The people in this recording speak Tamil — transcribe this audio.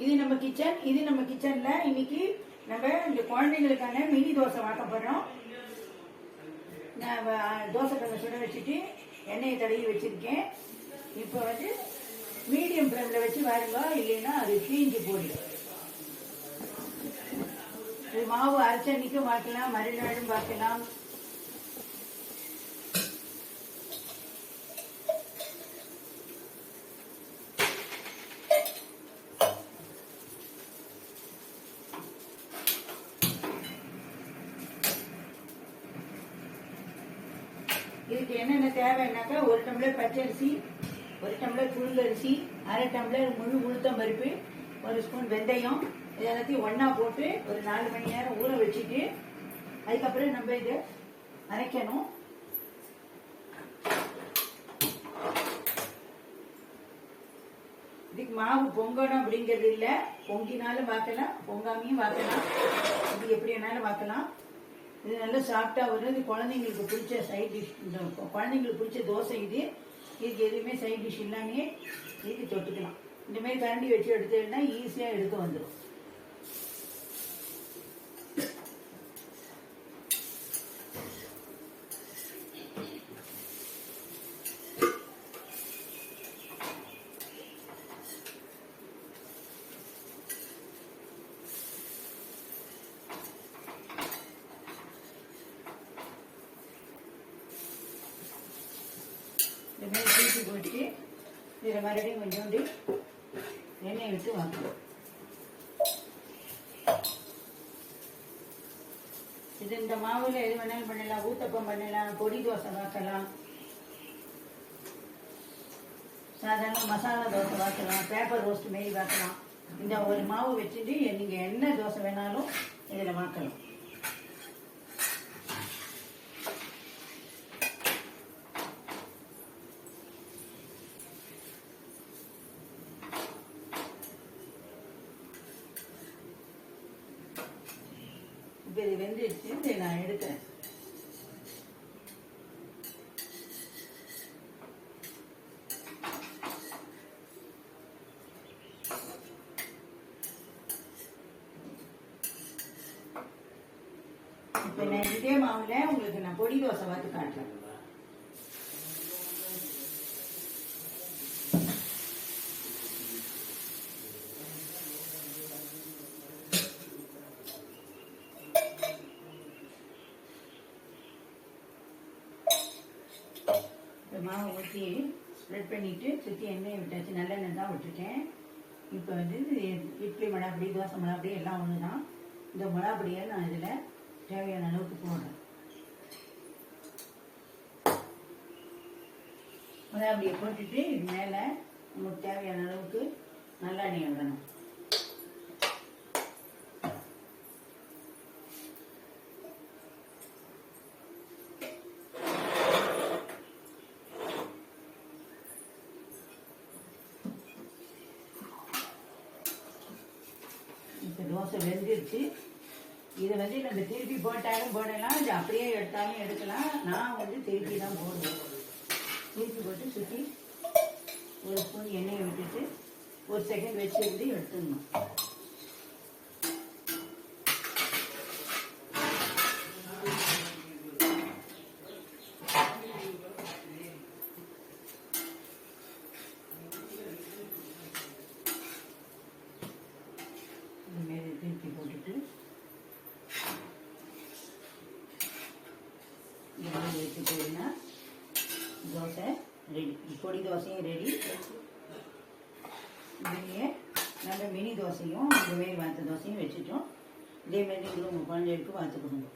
இது நம்ம கிச்சன். இது நம்ம கிச்சன்ல இன்னைக்கு நம்ம இந்த குழந்தைங்களுக்கான மினி தோசை வாக்க போறோம். நான் தோசை கல்லை சுட வச்சுட்டு எண்ணெயை தடவி வச்சிருக்கேன். இப்போ மீடியம் ஃப்ளேம்ல வச்சு வாருங்க, இல்லைன்னா அது தீஞ்சு போயிடும். இது மாவு அரைச்சன்னைக்கும் வாக்கலாம், மறுநாளும் வாக்கலாம். இதுக்கு என்னென்ன தேவைன்னாக்கா, 1 டம்ளர் பச்சரிசி, 1 டம்ளர் புழுங்கரிசி, 1/2 டம்ளர் முழு உளுத்தம் பருப்பு, 1 ஸ்பூன் வெந்தயம், இதெல்லாத்தையும் ஒன்னா போட்டு ஒரு 4 மணி நேரம் ஊற வச்சுட்டு அதுக்கப்புறம் நம்ம இதை அரைக்கணும். இதுக்கு மாவு பொங்கணும் அப்படிங்கிறது இல்லை. பொங்கினாலும் வாக்கலாம், பொங்காமையும் வாக்கலாம். இது எப்படி வேணாலும் வாக்கலாம். இது நல்லா சாஃப்டா வரும். இது குழந்தைங்களுக்கு பிடிச்ச சைட் டிஷ். குழந்தைங்களுக்கு பிடிச்ச தோசை இது. இதுக்கு எதுவுமே சைட் டிஷ் இல்லாமே இதுக்கு தொட்டுக்கலாம். இந்த மாதிரி கரண்டி வச்சு எடுத்துன்னா ஈஸியா எடுக்க வந்துடும். இந்த மாதிரி தூக்கி போட்டு இதில் மறுபடியும் கொஞ்சோண்டு எண்ணெய் விட்டு வாங்கணும். இது இந்த மாவுல எது வேணாலும் பண்ணலாம். ஊத்தப்பம் பண்ணலாம், பொடி தோசை வாக்கலாம், சாதாரண மசாலா தோசை வாக்கலாம், பேப்பர் ரோஸ்ட் மாரி வாக்கலாம். இந்த ஒரு மாவு வச்சுட்டு நீங்க என்ன தோசை வேணாலும் இதில் வாக்கலாம். இப்போ இது வெந்துடுச்சு. இதை நான் எடுக்கிறேன். இப்போ நான் இதே மாவுல உங்களுக்கு நான் பொடி தோசை வாத்து காட்டுறேன். மாவை ஊற்றி ஸ்ப்ரெட் பண்ணிட்டு சுற்றி எண்ணெயை விட்டாச்சு. நல்லெண்ணெய் தான் விட்டுருக்கேன். இப்போ இட்லி மிளகாப்பொடி, தோசை மிளகாப்பொடி எல்லாம் ஒன்று தான். இந்த மிளகாப்பொடியை நான் இதில் தேவையான அளவுக்கு போடுறேன். மிளகாப்பொடியை போட்டுட்டு இது மேலே நமக்கு தேவையான அளவுக்கு நல்லெண்ணெய் விடணும். இப்போ தோசை வெந்துருச்சு. இதை நம்ம திருப்பி போட்டாலும் போடலாம், இது அப்படியே எடுத்தாலும் எடுக்கலாம். நான் திருப்பி தான் போடுவேன். திருப்பி போட்டு சுற்றி 1 ஸ்பூன் எண்ணெயை விட்டுட்டு 1 செகண்ட் வச்சு எடுத்துடணும். திருப்பி போட்டுட்டு வச்சுட்டீங்கன்னா தோசை ரெடி. பொடி தோசையும் ரெடி. இதுலேயே நம்ம மினி தோசையும் இந்த மாரி வாத்து தோசையும் வச்சுட்டோம். இதே மாதிரி நீங்களும் உங்கள் குழந்தைகளுக்கு வாத்து கொடுங்க.